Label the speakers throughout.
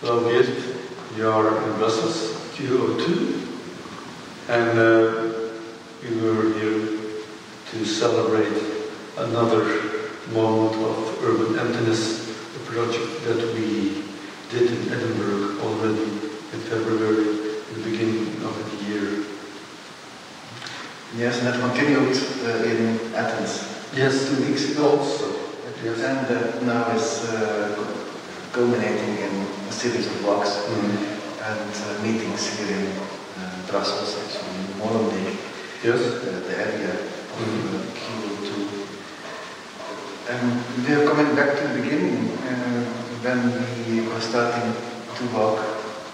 Speaker 1: Hello Geert, we are in Brussels, Q-02, and we were here to celebrate another moment of Urban Emptiness, a project that we did in Edinburgh already in February, the beginning of the year.
Speaker 2: Yes, and that continued in Athens.
Speaker 1: Yes,
Speaker 2: 2 weeks ago.
Speaker 1: Also. Yes.
Speaker 2: And now is culminating in a series of walks and meetings here in Brussels, actually in Molenbeek.
Speaker 1: Yes.
Speaker 2: The area of Q-02. And we are coming back to the beginning when we were starting to walk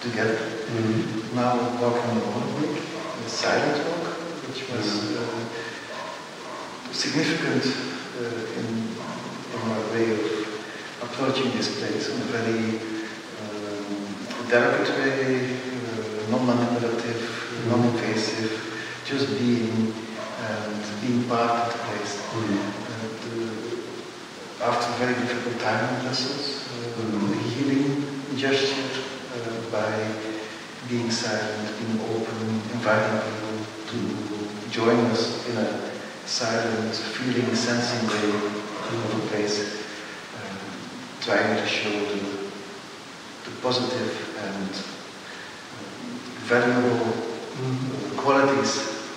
Speaker 2: together. Now walking in Molenbeek, a silent walk, which was significant in our way of approaching this place in a very delicate way, non-manipulative, non-invasive, just being and being part of the place. After a very difficult time in Brussels, healing gesture by being silent, being open, inviting people to join us in a silent, feeling, sensing way of a place, trying to show the positive and valuable qualities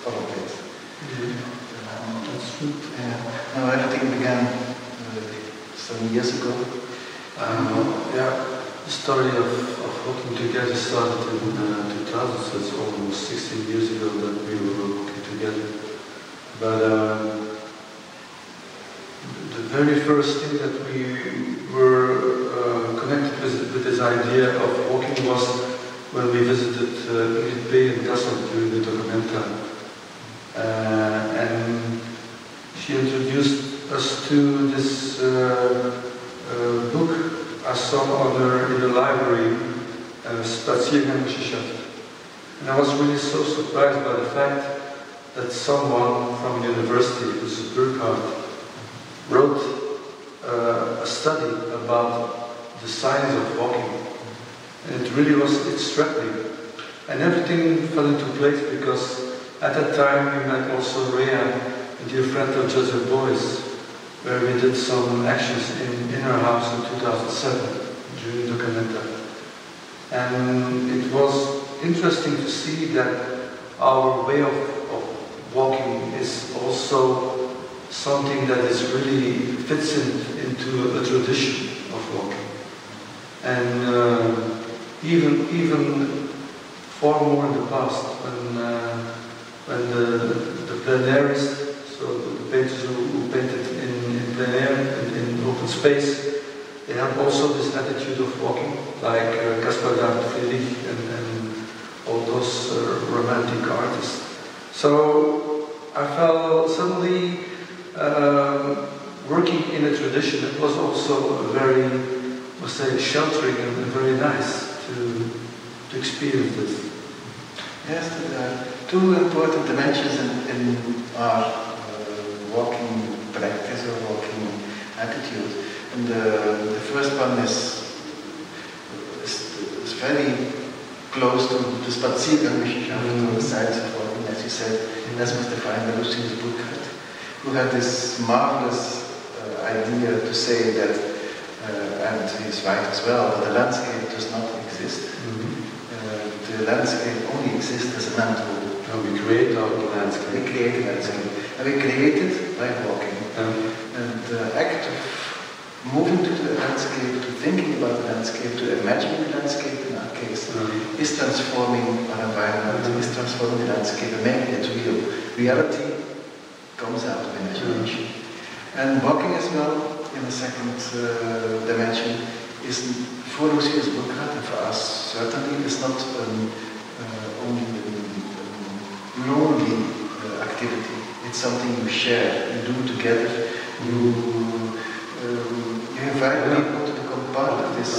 Speaker 2: of a place.
Speaker 1: That's true.
Speaker 2: Now everything began some years ago.
Speaker 1: The story of walking together started in 2000, so it's almost 16 years ago that we were walking together. But the very first thing that we were connected with this idea of walking was when we visited Edinburgh-Athens-Brussels during the Documenta. And she introduced us to this book I saw in the library, Spaziergänge. And I was really so surprised by the fact that someone from university, who's a Burkhardt, wrote a study about the science of walking. And it struck me. And everything fell into place because at that time we met also Rhea, a dear friend of Joseph Boyce, where we did some actions in her house in 2007 during the Documenta. And it was interesting to see that our way of walking is also something that is really fits into a tradition of walking. And even far more in the past, when the pleinaires, so the painters who painted in plein air, in open space, they have also this attitude of walking, like Caspar David Friedrich and all those romantic artists. So I felt suddenly working in a tradition. It was also very, must say, sheltering and very nice to experience this.
Speaker 2: Yes, there are two important dimensions in our walking practice or walking attitude. And the first one is very close to the Spaziergänge, to the science of walking, as you said, that's Stefaan who had this marvelous idea to say that, and he's right as well, that the landscape does not exist. The landscape only exists as a mental.
Speaker 1: We create our landscape.
Speaker 2: We create a landscape. And we create it by walking. And the act of moving to the landscape, to thinking about the landscape, to imagining the landscape in our case, is transforming our environment, is transforming the landscape and making it real. Reality comes out of imagination. And walking as well, in the second dimension, is for Lucius Burkhardt and for us certainly is not only a lonely activity. It's something you share, you do together. You invite people to become part of this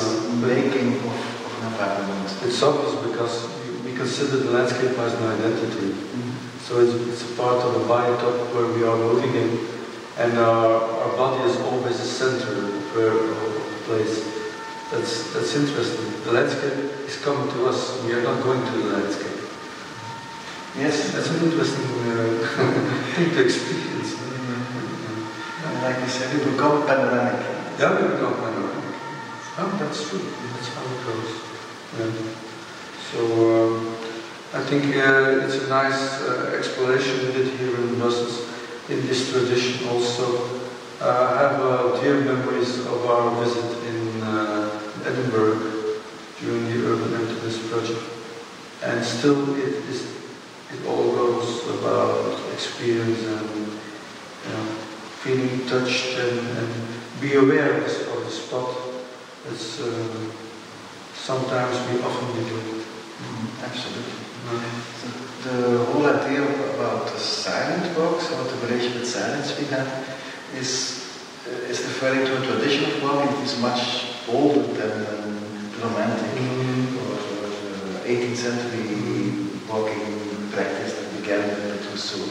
Speaker 2: making of an environment.
Speaker 1: It's obvious because we consider the landscape as an identity. So it's a part of a biotop where we are moving in, and our body is always the center of the place. That's interesting. The landscape is coming to us. We are not going to the landscape.
Speaker 2: Yes,
Speaker 1: that's an interesting thing to experience.
Speaker 2: Like you said, we become panoramic.
Speaker 1: Yeah, we become panoramic. Oh, that's true. That's how it goes. Yeah. So I think it's a nice exploration we did here in Brussels in this tradition also. I have dear memories of our visit in Edinburgh during the Urban Emptiness project, and still it all goes about experience and feeling touched and be aware of the spot. It's sometimes we often neglect.
Speaker 2: Absolutely. So the whole idea about the silent walks, or the relation with silence we have, is referring to a tradition of walking. It is much older than the romantic or 18th century walking practice that began with the Rousseau.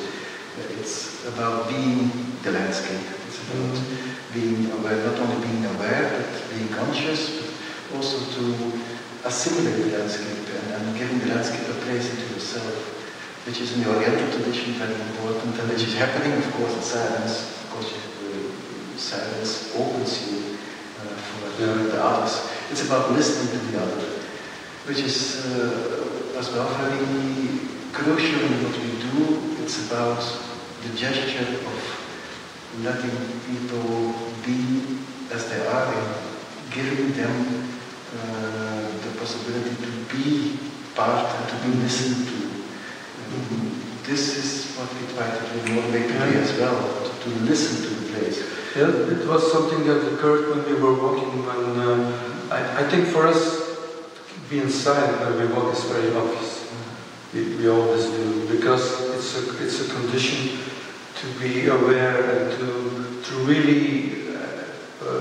Speaker 2: It's about being the landscape. It's about being aware, not only being aware, but being conscious, but also to assimilate the landscape and giving the landscape a place into yourself, which is in the Oriental tradition very important, and which is happening, of course, in silence. Of course, silence opens you for the others. It's about listening to the other, which is as well very crucial in what we do. It's about the gesture of letting people be as they are and giving them the possibility to be part and to be listened to. This is what we try to do more lately as well, to listen to the place.
Speaker 1: Yeah, it was something that occurred when we were walking. When I think for us, being silent when we walk is very obvious. We always do, because it's a condition to be aware and to really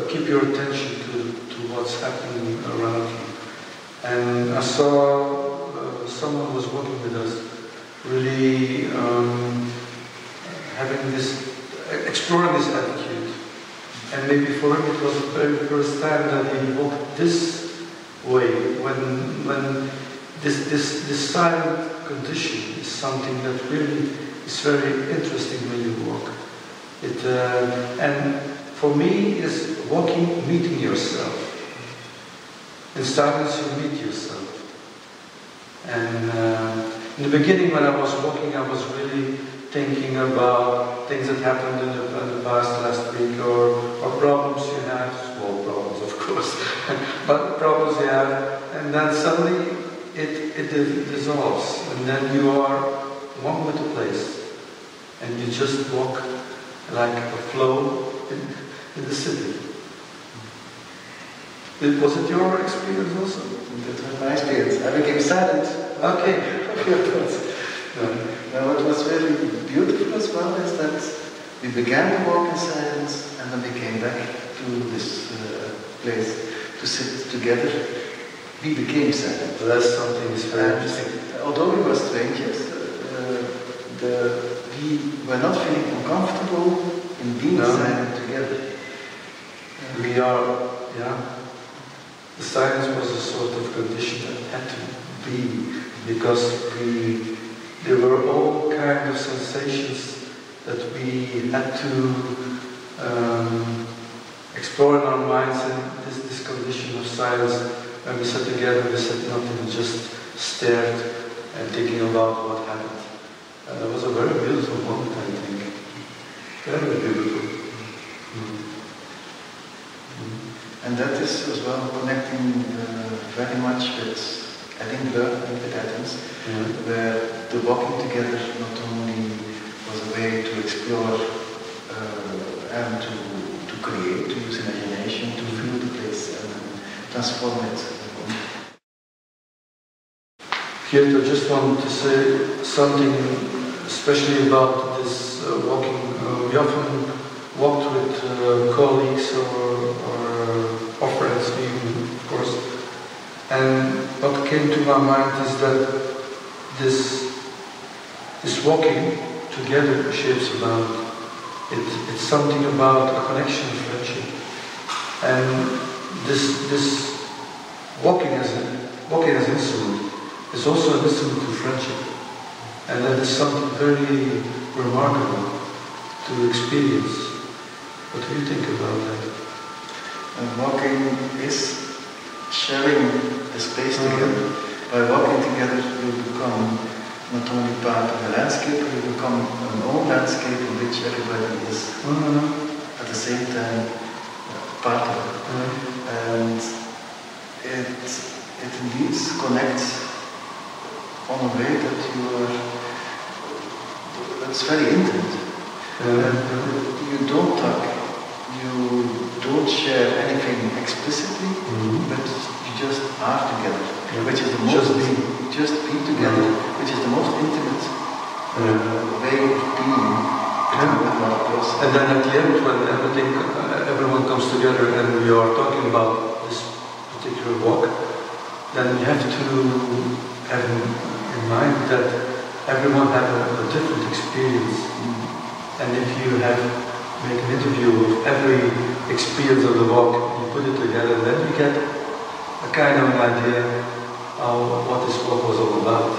Speaker 1: keep your attention to what's happening around you. And I saw someone was walking with us, really having this, exploring this attitude. And maybe for him it was the very first time that he walked this way, when this silent condition is something that really is very interesting when you walk. And for me, is walking, meeting yourself. In silence, you meet yourself. And in the beginning, when I was walking, I was really thinking about things that happened in the past last week, or problems you have, small problems, of course, but problems you have, and then suddenly it dissolves, and then you are one with the place, and you just walk like a flow in the city. Was it your experience also?
Speaker 2: That was my experience. I became silent.
Speaker 1: Okay.
Speaker 2: Now what was really beautiful as well is that we began to walk in silence, and then we came back to this place to sit together. We became silent.
Speaker 1: Well, that's something that's very interesting.
Speaker 2: Although we were strangers, we were not feeling uncomfortable in being silent together.
Speaker 1: We are, the silence was a sort of condition that had to be, because there were all kinds of sensations that we had to explore in our minds, and this condition of silence. When we sat together, we said nothing, we just stared and thinking about what happened. It was a very beautiful moment, I think. Very beautiful.
Speaker 2: And that is as well connecting very much with Edinburgh and with Athens, where the walking together not only was a way to explore and to create, to use imagination, to feel the place and transform it.
Speaker 1: Geert, I just wanted to say something especially about this walking. We often walked with colleagues or friends even, of course. And what came to my mind is that this walking together shapes about it's something about a connection, friendship. And this walking as an instrument is also an instrument to friendship. And that is something very remarkable to experience. What do you think about that?
Speaker 2: And walking is sharing the space together. By walking together, you become not only part of the landscape, you become an own landscape in which everybody is at the same time part of it. And it indeed connects on a way that that's very intimate. You don't talk, you don't share anything explicitly, but you just are together, which is the most just be together, which is the most intimate way of being with another person.
Speaker 1: And then at the end, when everyone comes together and we are talking about this particular walk, then you have to have in mind that everyone has a different experience. And if you make an interview of every experience of the walk, you put it together, then you get a kind of an idea of what this walk was all about.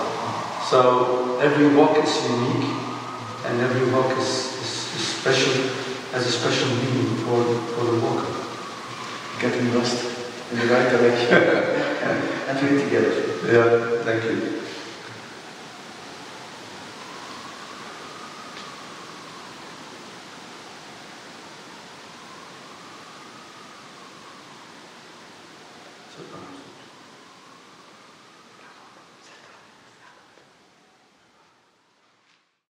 Speaker 1: So every walk is unique, and every walk is special, has a special meaning for the walker.
Speaker 2: Getting lost in the right direction and doing it together.
Speaker 1: Yeah, thank you.